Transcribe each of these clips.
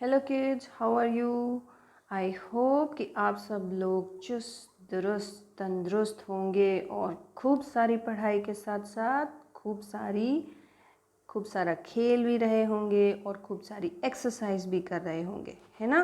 Hello kids, how are you? I hope कि आप सब लोग चुस्त दुरुस्त तंदुरुस्त होंगे और खूब सारी पढ़ाई के साथ साथ खूब सारा खेल भी रहे होंगे और खूब सारी एक्सरसाइज भी कर रहे होंगे, है ना?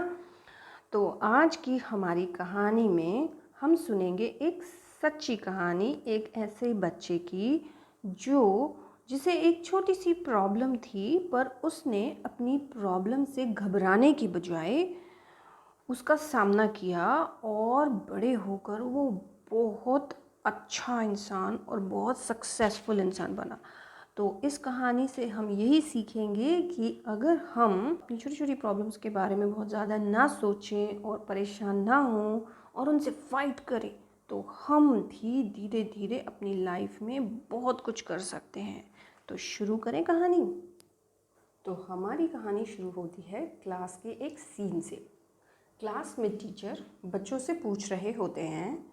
तो आज की हमारी कहानी में हम सुनेंगे एक सच्ची कहानी एक ऐसे बच्चे की जो जिसे एक छोटी सी प्रॉब्लम थी, पर उसने अपनी प्रॉब्लम से घबराने की बजाय उसका सामना किया और बड़े होकर वो बहुत अच्छा इंसान और बहुत सक्सेसफुल इंसान बना। तो इस कहानी से हम यही सीखेंगे कि अगर हम अपनी छोटी छोटी प्रॉब्लम्स के बारे में बहुत ज़्यादा ना सोचें और परेशान ना हों और उनसे फाइट करें, तो हम भी धीरे धीरे अपनी लाइफ में बहुत कुछ कर सकते हैं। तो शुरू करें कहानी। तो हमारी कहानी शुरू होती है क्लास के एक सीन से। क्लास में टीचर बच्चों से पूछ रहे होते हैं,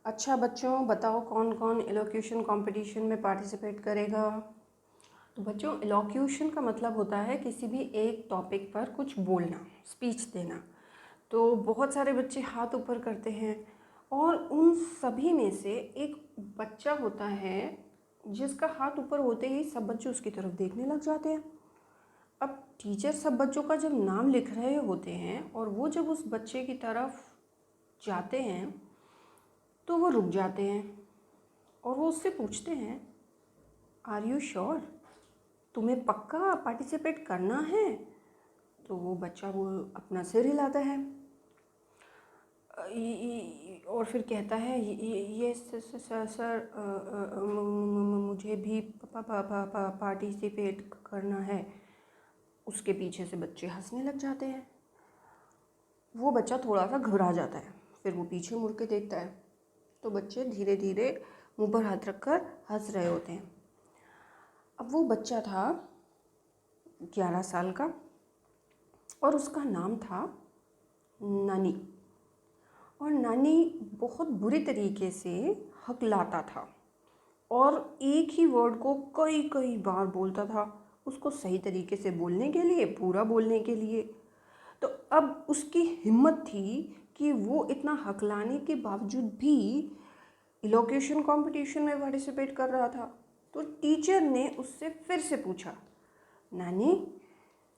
अच्छा बच्चों बताओ कौन कौन एलोक्यूशन कंपटीशन में पार्टिसिपेट करेगा। तो बच्चों, एलोक्यूशन का मतलब होता है किसी भी एक टॉपिक पर कुछ बोलना, स्पीच देना। तो बहुत सारे बच्चे हाथ ऊपर करते हैं और उन सभी में से एक बच्चा होता है जिसका हाथ ऊपर होते ही सब बच्चे उसकी तरफ देखने लग जाते हैं। अब टीचर सब बच्चों का जब नाम लिख रहे होते हैं और वो जब उस बच्चे की तरफ जाते हैं तो वो रुक जाते हैं और वो उससे पूछते हैं, आर यू श्योर? तुम्हें पक्का पार्टिसिपेट करना है? तो वो बच्चा वो अपना सिर हिलाता है और फिर कहता है, ये सर, मुझे भी पार्टिसिपेट करना है। उसके पीछे से बच्चे हंसने लग जाते हैं। वो बच्चा थोड़ा सा घबरा जाता है, फिर वो पीछे मुड़ के देखता है तो बच्चे धीरे धीरे मुंह पर हाथ रखकर हंस रहे होते हैं। अब वो बच्चा था 11 साल का और उसका नाम था नानी। और नानी बहुत बुरी तरीके से हकलाता था और एक ही वर्ड को कई कई बार बोलता था, उसको सही तरीके से बोलने के लिए, पूरा बोलने के लिए। तो अब उसकी हिम्मत थी कि वो इतना हकलाने के बावजूद भी इलोक्यूशन कंपटीशन में पार्टिसिपेट कर रहा था। तो टीचर ने उससे फिर से पूछा, नानी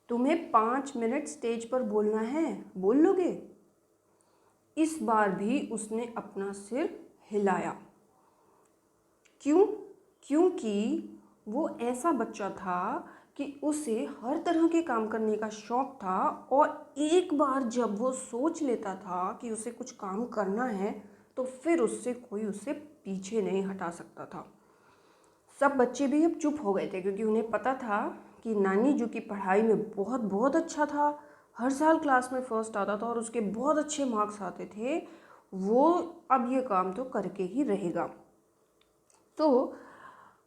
तुम्हें 5 मिनट स्टेज पर बोलना है, बोल लोगे? इस बार भी उसने अपना सिर हिलाया। क्यों? क्योंकि वो ऐसा बच्चा था कि उसे हर तरह के काम करने का शौक़ था और एक बार जब वो सोच लेता था कि उसे कुछ काम करना है तो फिर उससे कोई उसे पीछे नहीं हटा सकता था। सब बच्चे भी अब चुप हो गए थे क्योंकि उन्हें पता था कि नानी, जो कि पढ़ाई में बहुत बहुत अच्छा था, हर साल क्लास में फर्स्ट आता था और उसके बहुत अच्छे मार्क्स आते थे, वो अब ये काम तो करके ही रहेगा। तो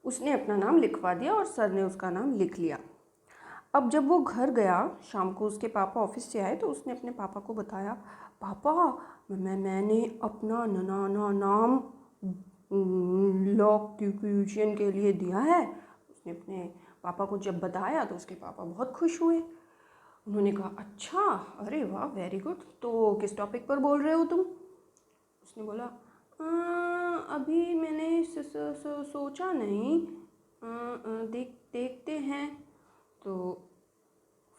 उसने अपना नाम लिखवा दिया और सर ने उसका नाम लिख लिया। अब जब वो घर गया, शाम को उसके पापा ऑफिस से आए तो उसने अपने पापा को बताया, पापा मैंने अपना नाम लॉ ट्यूशन के लिए दिया है। उसने अपने पापा को जब बताया तो उसके पापा बहुत खुश हुए। उन्होंने कहा, अच्छा, अरे वाह, वेरी गुड। तो किस टॉपिक पर बोल रहे हो तुम? उसने बोला, अभी मैंने सोचा नहीं, देखते हैं। तो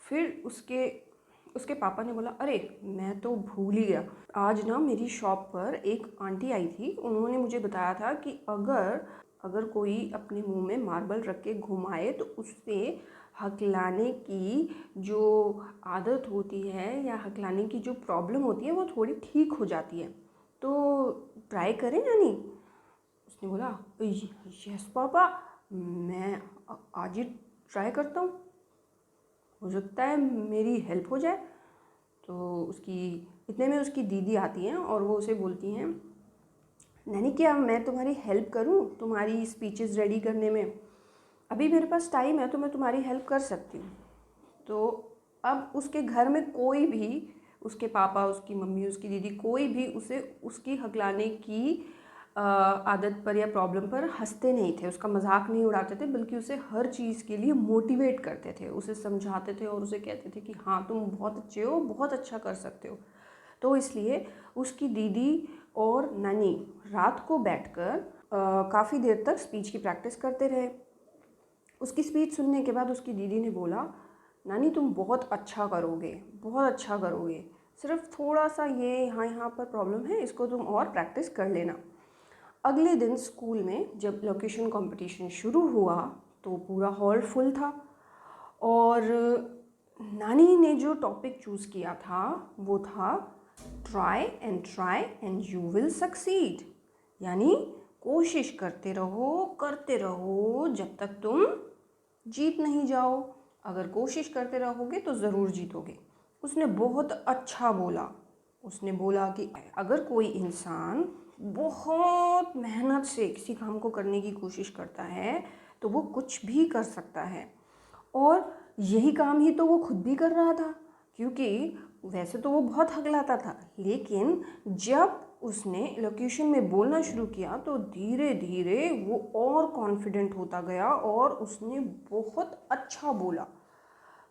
फिर उसके पापा ने बोला, अरे मैं तो भूल ही गया, आज ना मेरी शॉप पर एक आंटी आई थी, उन्होंने मुझे बताया था कि अगर कोई अपने मुंह में मार्बल रख के घुमाए तो उससे हकलाने की जो आदत होती है या हकलाने की जो प्रॉब्लम होती है वो थोड़ी ठीक हो जाती है, तो ट्राई करें नानी? उसने बोला, यस पापा, मैं आज ही ट्राई करता हूँ, हो सकता है मेरी हेल्प हो जाए। तो उसकी इतने में उसकी दीदी आती हैं और वो उसे बोलती हैं, नानी क्या मैं तुम्हारी हेल्प करूं तुम्हारी स्पीचेस रेडी करने में? अभी मेरे पास टाइम है तो मैं तुम्हारी हेल्प कर सकती हूँ। तो अब उसके घर में कोई भी, उसके पापा, उसकी मम्मी, उसकी दीदी, कोई भी उसे उसकी हकलाने की आदत पर या प्रॉब्लम पर हंसते नहीं थे, उसका मजाक नहीं उड़ाते थे, बल्कि उसे हर चीज़ के लिए मोटिवेट करते थे, उसे समझाते थे और उसे कहते थे कि हाँ तुम बहुत अच्छे हो, बहुत अच्छा कर सकते हो। तो इसलिए उसकी दीदी और नानी रात को बैठकर काफ़ी देर तक स्पीच की प्रैक्टिस करते रहे। उसकी स्पीच सुनने के बाद उसकी दीदी ने बोला, नानी तुम बहुत अच्छा करोगे, बहुत अच्छा करोगे, सिर्फ थोड़ा सा ये यहाँ पर प्रॉब्लम है, इसको तुम और प्रैक्टिस कर लेना। अगले दिन स्कूल में जब लोकेशन कंपटीशन शुरू हुआ तो पूरा हॉल फुल था और नानी ने जो टॉपिक चूज़ किया था वो था try and you will succeed, यानी कोशिश करते रहो जब तक तुम जीत नहीं जाओ, अगर कोशिश करते रहोगे तो ज़रूर जीतोगे। उसने बहुत अच्छा बोला, उसने बोला कि अगर कोई इंसान बहुत मेहनत से किसी काम को करने की कोशिश करता है तो वो कुछ भी कर सकता है। और यही काम ही तो वो खुद भी कर रहा था, क्योंकि वैसे तो वो बहुत हकलाता था, लेकिन जब उसने एलोक्यूशन में बोलना शुरू किया तो धीरे धीरे वो और कॉन्फिडेंट होता गया और उसने बहुत अच्छा बोला।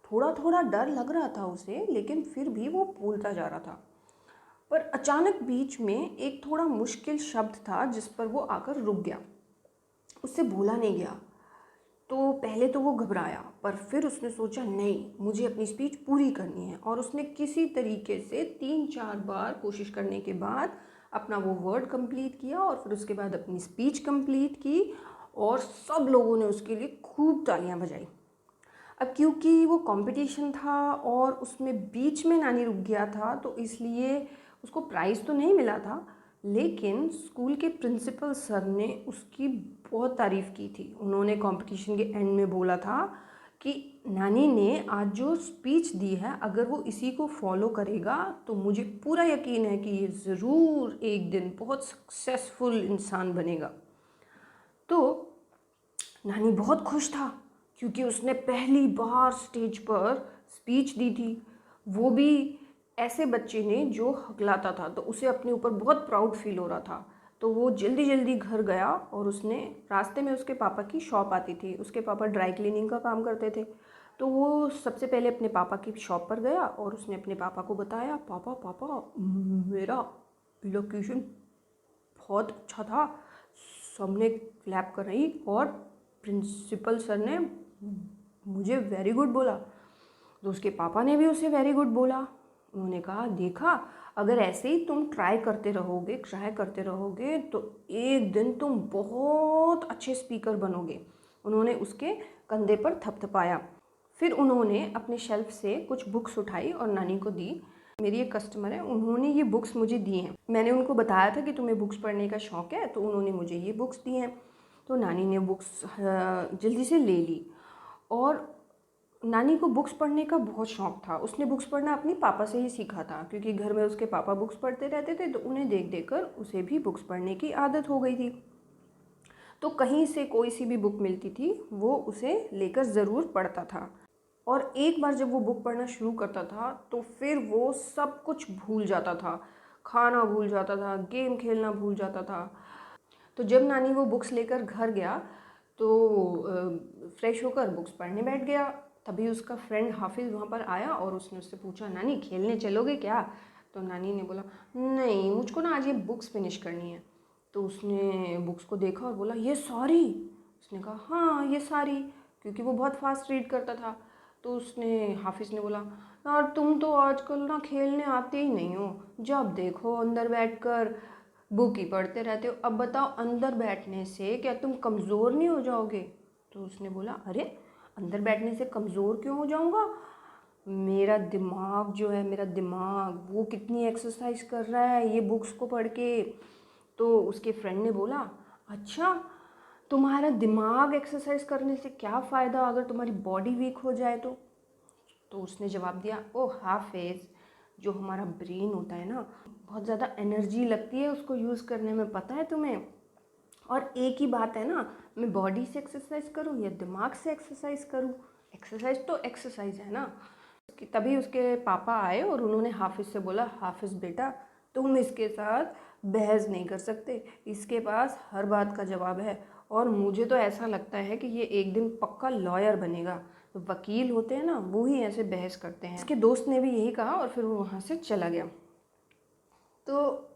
थोड़ा थोड़ा डर लग रहा था उसे, लेकिन फिर भी वो बोलता जा रहा था। पर अचानक बीच में एक थोड़ा मुश्किल शब्द था जिस पर वो आकर रुक गया, उससे बोला नहीं गया। तो पहले तो वो घबराया, पर फिर उसने सोचा नहीं, मुझे अपनी स्पीच पूरी करनी है, और उसने किसी तरीके से 3-4 बार कोशिश करने के बाद अपना वो वर्ड कंप्लीट किया और फिर उसके बाद अपनी स्पीच कंप्लीट की और सब लोगों ने उसके लिए खूब तालियां बजाई। अब क्योंकि वो कंपटीशन था और उसमें बीच में नानी रुक गया था तो इसलिए उसको प्राइज़ तो नहीं मिला था, लेकिन स्कूल के प्रिंसिपल सर ने उसकी बहुत तारीफ़ की थी। उन्होंने कंपटीशन के एंड में बोला था कि नानी ने आज जो स्पीच दी है, अगर वो इसी को फॉलो करेगा तो मुझे पूरा यकीन है कि ये ज़रूर एक दिन बहुत सक्सेसफुल इंसान बनेगा। तो नानी बहुत खुश था क्योंकि उसने पहली बार स्टेज पर स्पीच दी थी, वो भी ऐसे बच्चे ने जो हकलाता था, तो उसे अपने ऊपर बहुत प्राउड फील हो रहा था। तो वो जल्दी जल्दी घर गया और उसने रास्ते में उसके पापा की शॉप आती थी, उसके पापा ड्राई क्लीनिंग का काम करते थे। तो वो सबसे पहले अपने पापा की शॉप पर गया और उसने अपने पापा को बताया, पापा पापा मेरा इलोक्यूशन बहुत अच्छा था, सबने क्लैप कर रही और प्रिंसिपल सर ने मुझे वेरी गुड बोला। तो उसके पापा ने भी उसे वेरी गुड बोला। उन्होंने कहा, देखा, अगर ऐसे ही तुम ट्राई करते रहोगे तो एक दिन तुम बहुत अच्छे स्पीकर बनोगे। उन्होंने उसके कंधे पर थपथपाया। फिर उन्होंने अपने शेल्फ से कुछ बुक्स उठाई और नानी को दी। मेरी एक कस्टमर है, उन्होंने ये बुक्स मुझे दी हैं। मैंने उनको बताया था कि तुम्हें बुक्स पढ़ने का शौक़ है, तो उन्होंने मुझे ये बुक्स दी हैं। तो नानी ने बुक्स जल्दी से ले ली और नानी को बुक्स पढ़ने का बहुत शौक़ था। उसने बुक्स पढ़ना अपने पापा से ही सीखा था, क्योंकि घर में उसके पापा बुक्स पढ़ते रहते थे, तो उन्हें देख देख कर उसे भी बुक्स पढ़ने की आदत हो गई थी। तो कहीं से कोई सी भी बुक मिलती थी वो उसे लेकर ज़रूर पढ़ता था। और एक बार जब वो बुक पढ़ना शुरू करता था तो फिर वो सब कुछ भूल जाता था, खाना भूल जाता था, गेम खेलना भूल जाता था। तो जब नानी वो बुक्स लेकर घर गया तो फ्रेश होकर बुक्स पढ़ने बैठ गया। तभी उसका फ्रेंड हाफिज़ वहाँ पर आया और उसने उससे पूछा, नानी खेलने चलोगे क्या? तो नानी ने बोला, नहीं, मुझको ना आज ये बुक्स फिनिश करनी है। तो उसने बुक्स को देखा और बोला, ये सारी? उसने कहा, हाँ ये सारी, क्योंकि वो बहुत फास्ट रीड करता था। तो उसने हाफिज़ ने बोला, यार तुम तो आजकल ना खेलने आते ही नहीं हो, जब देखो अंदर बैठकर बुक ही पढ़ते रहते हो। अब बताओ, अंदर बैठने से क्या तुम कमज़ोर नहीं हो जाओगे? तो उसने बोला, अरे अंदर बैठने से कमज़ोर क्यों हो जाऊँगा? मेरा दिमाग जो है, मेरा दिमाग वो कितनी एक्सरसाइज कर रहा है ये बुक्स को पढ़ के। तो उसके फ्रेंड ने बोला, अच्छा तुम्हारा दिमाग एक्सरसाइज करने से क्या फ़ायदा अगर तुम्हारी बॉडी वीक हो जाए तो? तो उसने जवाब दिया, ओ हाफिज़, जो हमारा ब्रेन होता है ना, बहुत ज़्यादा एनर्जी लगती है उसको यूज़ करने में, पता है तुम्हें? और एक ही बात है ना, मैं बॉडी से एक्सरसाइज करूँ या दिमाग से एक्सरसाइज करूँ, एक्सरसाइज तो एक्सरसाइज है ना। तभी उसके पापा आए और उन्होंने हाफिज़ से बोला, हाफिज़ बेटा, तुम इसके साथ बहस नहीं कर सकते, इसके पास हर बात का जवाब है। और मुझे तो ऐसा लगता है कि ये एक दिन पक्का लॉयर बनेगा। तो वकील होते हैं ना, वो ही ऐसे बहस करते हैं। इसके दोस्त ने भी यही कहा और फिर वो वहाँ से चला गया। तो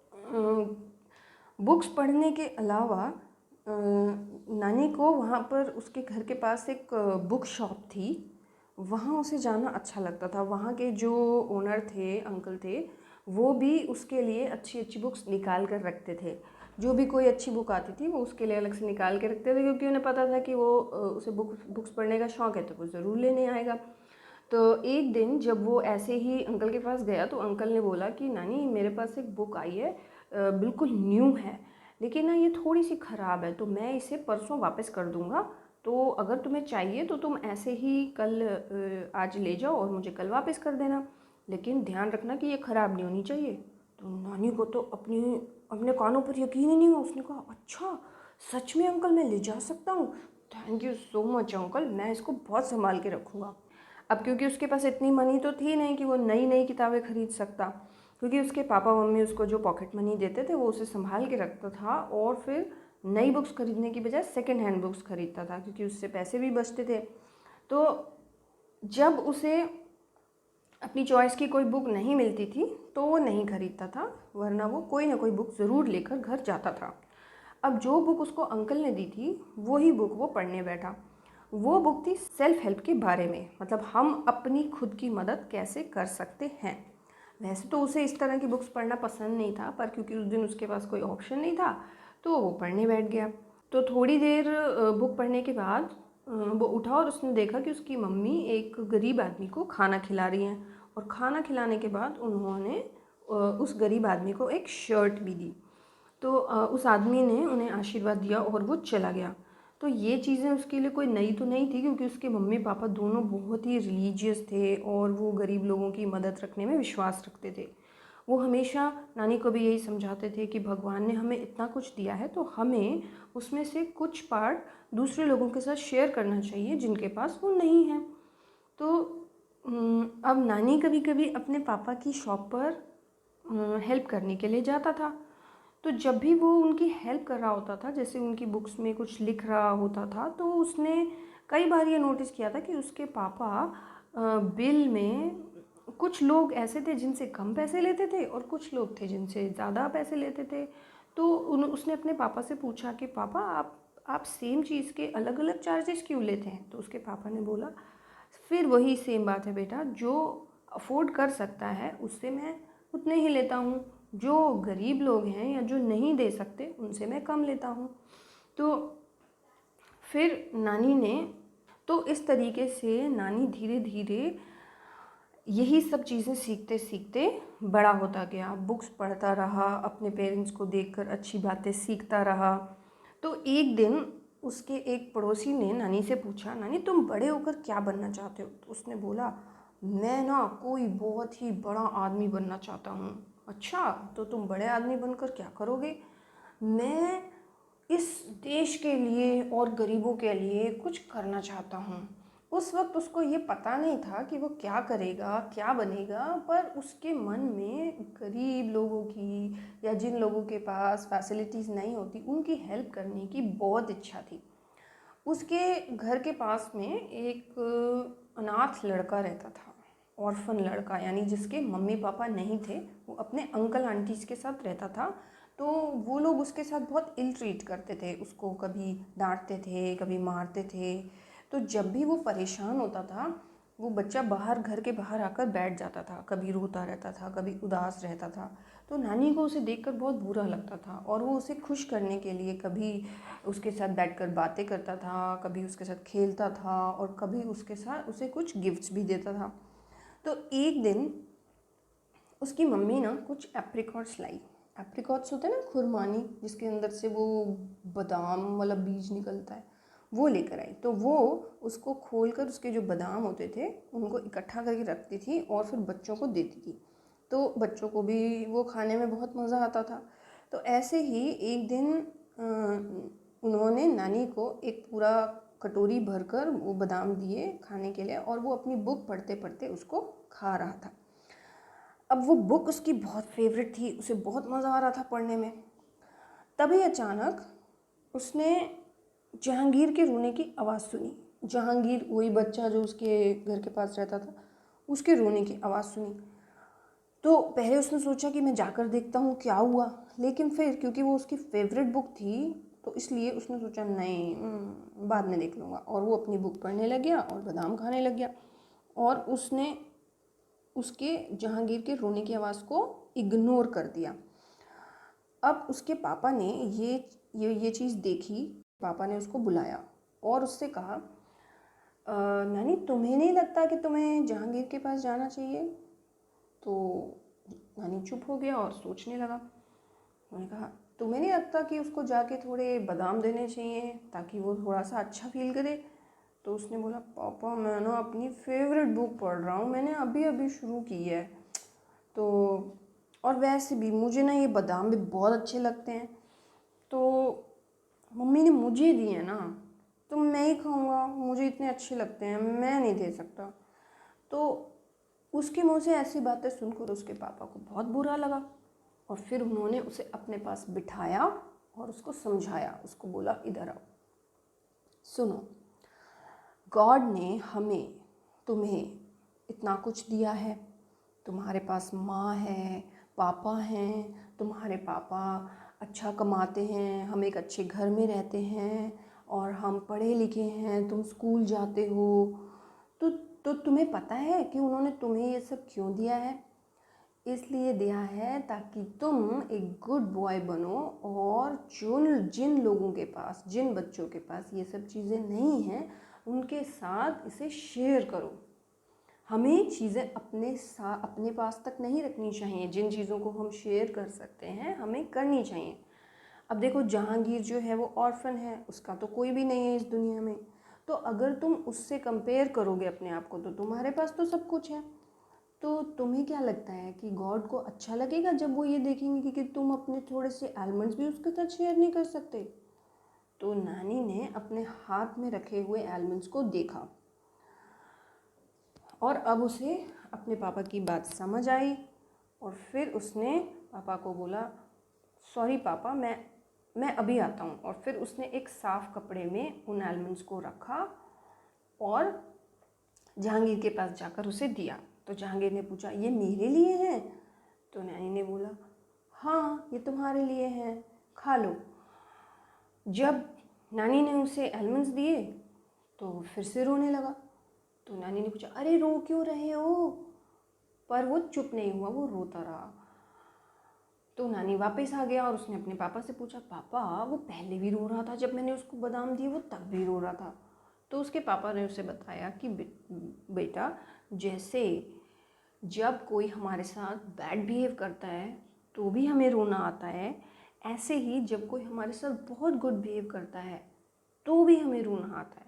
बुक्स पढ़ने के अलावा नानी को वहाँ पर उसके घर के पास एक बुक शॉप थी, वहाँ उसे जाना अच्छा लगता था। वहाँ के जो ओनर थे, अंकल थे, वो भी उसके लिए अच्छी अच्छी बुक्स निकाल कर रखते थे। जो भी कोई अच्छी बुक आती थी वो उसके लिए अलग से निकाल के रखते थे, क्योंकि उन्हें पता था कि वो उसे बुक्स पढ़ने का शौक़ है तो वो ज़रूर लेने आएगा। तो एक दिन जब वो ऐसे ही अंकल के पास गया तो अंकल ने बोला कि नानी मेरे पास एक बुक आई है, बिल्कुल न्यू है, लेकिन ना ये थोड़ी सी ख़राब है, तो मैं इसे परसों वापस कर दूँगा, तो अगर तुम्हें चाहिए तो तुम ऐसे ही कल आज ले जाओ और मुझे कल वापस कर देना, लेकिन ध्यान रखना कि ये ख़राब नहीं होनी चाहिए। तो नानी को तो अपने कानों पर यकीन ही नहीं हुआ। उसने कहा, अच्छा सच में अंकल, मैं ले जा सकता हूँ? Thank you so much uncle, मैं इसको बहुत संभाल के रखूँगा। अब क्योंकि उसके पास इतनी मनी तो थी नहीं कि वो नई नई किताबें ख़रीद सकता, क्योंकि उसके पापा मम्मी उसको जो पॉकेट मनी देते थे वो उसे संभाल के रखता था, और फिर नई बुक्स खरीदने की बजाय सेकंड हैंड बुक्स खरीदता था, क्योंकि उससे पैसे भी बचते थे। तो जब उसे अपनी चॉइस की कोई बुक नहीं मिलती थी तो वो नहीं खरीदता था, वरना वो कोई ना कोई बुक ज़रूर लेकर घर जाता था। अब जो बुक उसको अंकल ने दी थी वही बुक वो पढ़ने बैठा। वो बुक थी सेल्फ हेल्प के बारे में, मतलब हम अपनी खुद की मदद कैसे कर सकते हैं। वैसे तो उसे इस तरह की बुक्स पढ़ना पसंद नहीं था, पर क्योंकि उस दिन उसके पास कोई ऑप्शन नहीं था तो वो पढ़ने बैठ गया। तो थोड़ी देर बुक पढ़ने के बाद वो उठा और उसने देखा कि उसकी मम्मी एक गरीब आदमी को खाना खिला रही हैं, और खाना खिलाने के बाद उन्होंने उस गरीब आदमी को एक शर्ट भी दी। तो उस आदमी ने उन्हें आशीर्वाद दिया और वो चला गया। तो ये चीज़ें उसके लिए कोई नई तो नहीं थी, क्योंकि उसके मम्मी पापा दोनों बहुत ही रिलीजियस थे और वो गरीब लोगों की मदद रखने में विश्वास रखते थे। वो हमेशा नानी को भी यही समझाते थे कि भगवान ने हमें इतना कुछ दिया है तो हमें उसमें से कुछ पार्ट दूसरे लोगों के साथ शेयर करना चाहिए जिनके पास वो नहीं है। तो अब नानी कभी कभी अपने पापा की शॉप पर हेल्प करने के लिए जाता था। तो जब भी वो उनकी हेल्प कर रहा होता था, जैसे उनकी बुक्स में कुछ लिख रहा होता था, तो उसने कई बार ये नोटिस किया था कि उसके पापा बिल में कुछ लोग ऐसे थे जिनसे कम पैसे लेते थे और कुछ लोग थे जिनसे ज़्यादा पैसे लेते थे। तो उसने अपने पापा से पूछा कि पापा आप सेम चीज़ के अलग अलग चार्जेस क्यों लेते हैं? तो उसके पापा ने बोला, फिर वही सेम बात है बेटा, जो अफोर्ड कर सकता है उससे मैं उतने ही लेता हूँ, जो गरीब लोग हैं या जो नहीं दे सकते उनसे मैं कम लेता हूँ। तो फिर नानी ने, तो इस तरीके से नानी धीरे धीरे यही सब चीज़ें सीखते सीखते बड़ा होता गया। बुक्स पढ़ता रहा, अपने पेरेंट्स को देखकर अच्छी बातें सीखता रहा। तो एक दिन उसके एक पड़ोसी ने नानी से पूछा, नानी तुम बड़े होकर क्या बनना चाहते हो? तो उसने बोला, मैं ना कोई बहुत ही बड़ा आदमी बनना चाहता हूँ। अच्छा, तो तुम बड़े आदमी बनकर क्या करोगे? मैं इस देश के लिए और गरीबों के लिए कुछ करना चाहता हूँ। उस वक्त उसको ये पता नहीं था कि वो क्या करेगा, क्या बनेगा, पर उसके मन में गरीब लोगों की या जिन लोगों के पास फैसिलिटीज़ नहीं होती उनकी हेल्प करने की बहुत इच्छा थी। उसके घर के पास में एक अनाथ लड़का रहता था, ऑर्फन लड़का, यानी जिसके मम्मी पापा नहीं थे, वो अपने अंकल आंटीज़ के साथ रहता था। तो वो लोग उसके साथ बहुत इल ट्रीट करते थे, उसको कभी डांटते थे, कभी मारते थे। तो जब भी वो परेशान होता था, वो बच्चा बाहर, घर के बाहर आकर बैठ जाता था, कभी रोता रहता था, कभी उदास रहता था। तो नानी को उसे देखकर बहुत बुरा लगता था, और वो उसे खुश करने के लिए कभी उसके साथ बैठकर बातें करता था, कभी उसके साथ खेलता था, और कभी उसके साथ उसे कुछ गिफ्ट्स भी देता था। तो एक दिन उसकी मम्मी ना कुछ एप्रिकॉट्स लाई। एप्रिकॉट्स होते हैं ना, खुरमानी, जिसके अंदर से वो बादाम वाला बीज निकलता है, वो लेकर आई। तो वो उसको खोलकर उसके जो बादाम होते थे उनको इकट्ठा करके रखती थी और फिर बच्चों को देती थी। तो बच्चों को भी वो खाने में बहुत मज़ा आता था। तो ऐसे ही एक दिन उन्होंने नानी को एक पूरा कटोरी भरकर वो बादाम दिए खाने के लिए, और वो अपनी बुक पढ़ते पढ़ते उसको खा रहा था। अब वो बुक उसकी बहुत फेवरेट थी, उसे बहुत मज़ा आ रहा था पढ़ने में। तभी अचानक उसने जहांगीर के रोने की आवाज़ सुनी। जहांगीर, वही बच्चा जो उसके घर के पास रहता था, उसके रोने की आवाज़ सुनी। तो पहले उसने सोचा कि मैं जाकर देखता हूँ क्या हुआ, लेकिन फिर क्योंकि वो उसकी फेवरेट बुक थी तो इसलिए उसने सोचा नहीं, बाद में देख लूँगा, और वो अपनी बुक पढ़ने लग गया और बादाम खाने लग गया। और उसने उसके जहांगीर के रोने की आवाज़ को इग्नोर कर दिया। अब उसके पापा ने ये चीज़ देखी। पापा ने उसको बुलाया और उससे कहा, नानी तुम्हें नहीं लगता कि तुम्हें जहांगीर के पास जाना चाहिए? तो नानी चुप हो गया और सोचने लगा। उन्होंने कहा, तुम्हें नहीं लगता कि उसको जाके थोड़े बादाम देने चाहिए ताकि वो थोड़ा सा अच्छा फील करे? तो उसने बोला, पापा मैं ना अपनी फेवरेट बुक पढ़ रहा हूँ, मैंने अभी अभी शुरू की है, तो और वैसे भी मुझे ना ये बादाम भी बहुत अच्छे लगते हैं, तो मम्मी ने मुझे दिए हैं ना, तो मैं ही खाऊंगा, मुझे इतने अच्छे लगते हैं, मैं नहीं दे सकता। तो उसके मुंह से ऐसी बातें सुनकर उसके पापा को बहुत बुरा लगा और फिर उन्होंने उसे अपने पास बिठाया और उसको समझाया। उसको बोला, इधर आओ, सुनो, गॉड ने हमें, तुम्हें इतना कुछ दिया है। तुम्हारे पास माँ है, पापा हैं, तुम्हारे पापा अच्छा कमाते हैं, हम एक अच्छे घर में रहते हैं और हम पढ़े लिखे हैं, तुम स्कूल जाते हो। तो तो तुम्हें पता है कि उन्होंने तुम्हें ये सब क्यों दिया है? इसलिए दिया है ताकि तुम एक गुड बॉय बनो और जिन लोगों के पास, जिन बच्चों के पास ये सब चीज़ें नहीं हैं, उनके साथ इसे शेयर करो। हमें चीज़ें अपने पास तक नहीं रखनी चाहिए। जिन चीज़ों को हम शेयर कर सकते हैं हमें करनी चाहिए। अब देखो, जहांगीर जो है वो ऑर्फन है, उसका तो कोई भी नहीं है इस दुनिया में। तो अगर तुम उससे कंपेयर करोगे अपने आप को तो तुम्हारे पास तो सब कुछ है। तो तुम्हें क्या लगता है कि गॉड को अच्छा लगेगा जब वो ये देखेंगे कि तुम अपने थोड़े से आलमंड्स भी उसके साथ शेयर नहीं कर सकते? तो नानी ने अपने हाथ में रखे हुए आलमंड्स को देखा और अब उसे अपने पापा की बात समझ आई और फिर उसने पापा को बोला, सॉरी पापा, मैं अभी आता हूँ। और फिर उसने एक साफ़ कपड़े में उन आलमंड्स को रखा और जहांगीर के पास जाकर उसे दिया। तो जहांगीर ने पूछा, ये मेरे लिए हैं? तो नानी ने बोला, हाँ ये तुम्हारे लिए हैं, खा लो। जब नानी ने उसे आलमंड्स दिए तो फिर से रोने लगा। तो नानी ने पूछा, अरे रो क्यों रहे हो? पर वो चुप नहीं हुआ, वो रोता रहा। तो नानी वापस आ गया और उसने अपने पापा से पूछा, पापा वो पहले भी रो रहा था, जब मैंने उसको बादाम दिए वो तब भी रो रहा था। तो उसके पापा ने उसे बताया कि बेटा, जैसे जब कोई हमारे साथ बैड बिहेव करता है तो भी हमें रोना आता है, ऐसे ही जब कोई हमारे साथ बहुत गुड बिहेव करता है तो भी हमें रोना आता है।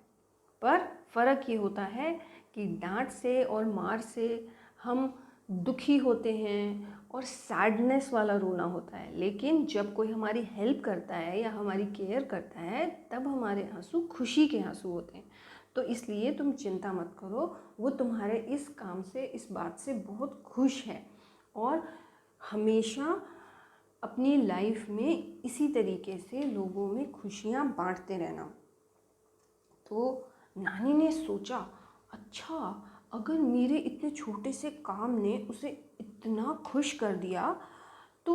पर फ़र्क ये होता है कि डांट से और मार से हम दुखी होते हैं और सैडनेस वाला रोना होता है, लेकिन जब कोई हमारी हेल्प करता है या हमारी केयर करता है तब हमारे आंसू खुशी के आंसू होते हैं। तो इसलिए तुम चिंता मत करो, वो तुम्हारे इस काम से, इस बात से बहुत खुश है और हमेशा अपनी लाइफ में इसी तरीके से लोगों में खुशियाँ बांटते रहना। तो नानी ने सोचा, अच्छा अगर मेरे इतने छोटे से काम ने उसे इतना खुश कर दिया तो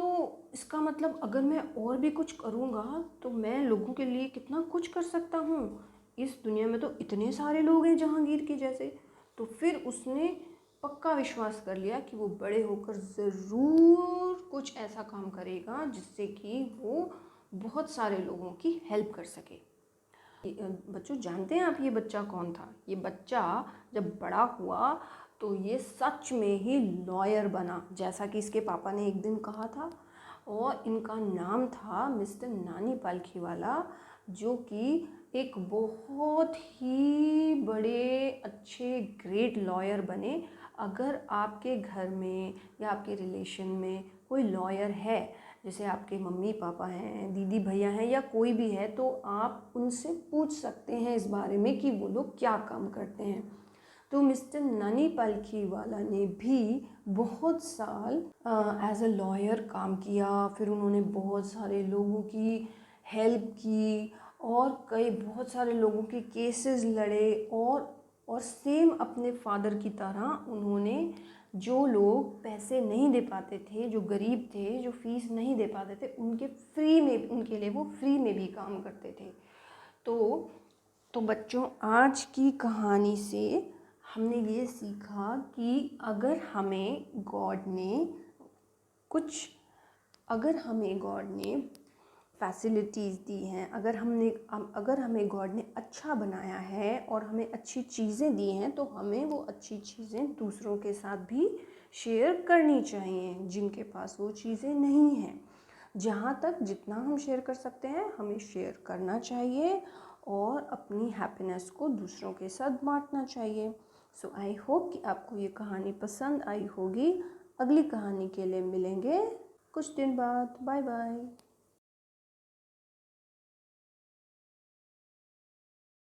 इसका मतलब अगर मैं और भी कुछ करूँगा तो मैं लोगों के लिए कितना कुछ कर सकता हूँ। इस दुनिया में तो इतने सारे लोग हैं जहांगीर के जैसे। तो फिर उसने पक्का विश्वास कर लिया कि वो बड़े होकर ज़रूर कुछ ऐसा काम करेगा जिससे कि वो बहुत सारे लोगों की हेल्प कर सके। बच्चों, जानते हैं आप ये बच्चा कौन था? ये बच्चा जब बड़ा हुआ तो ये सच में ही लॉयर बना, जैसा कि इसके पापा ने एक दिन कहा था। और इनका नाम था मिस्टर नानी पालखीवाला, जो कि एक बहुत ही बड़े अच्छे ग्रेट लॉयर बने। अगर आपके घर में या आपके रिलेशन में कोई लॉयर है, जैसे आपके मम्मी पापा हैं, दीदी भैया हैं या कोई भी है, तो आप उनसे पूछ सकते हैं इस बारे में कि वो लोग क्या काम करते हैं। तो मिस्टर ननी पालखीवाला ने भी बहुत साल एज अ लॉयर काम किया। फिर उन्होंने बहुत सारे लोगों की हेल्प की और बहुत सारे लोगों के केसेस लड़े और सेम अपने फादर की तरह उन्होंने जो लोग पैसे नहीं दे पाते थे, जो गरीब थे, जो फीस नहीं दे पाते थे, उनके लिए वो फ्री में भी काम करते थे। तो बच्चों, आज की कहानी से हमने ये सीखा कि अगर हमें गॉड ने फैसिलिटीज़ दी हैं, अगर हमें गॉड ने अच्छा बनाया है और हमें अच्छी चीज़ें दी हैं, तो हमें वो अच्छी चीज़ें दूसरों के साथ भी शेयर करनी चाहिए जिनके पास वो चीज़ें नहीं हैं। जहाँ तक जितना हम शेयर कर सकते हैं हमें शेयर करना चाहिए और अपनी हैप्पीनेस को दूसरों के साथ बांटना चाहिए। सो आई होप कि आपको ये कहानी पसंद आई होगी। अगली कहानी के लिए मिलेंगे कुछ दिन बाद। Bye bye.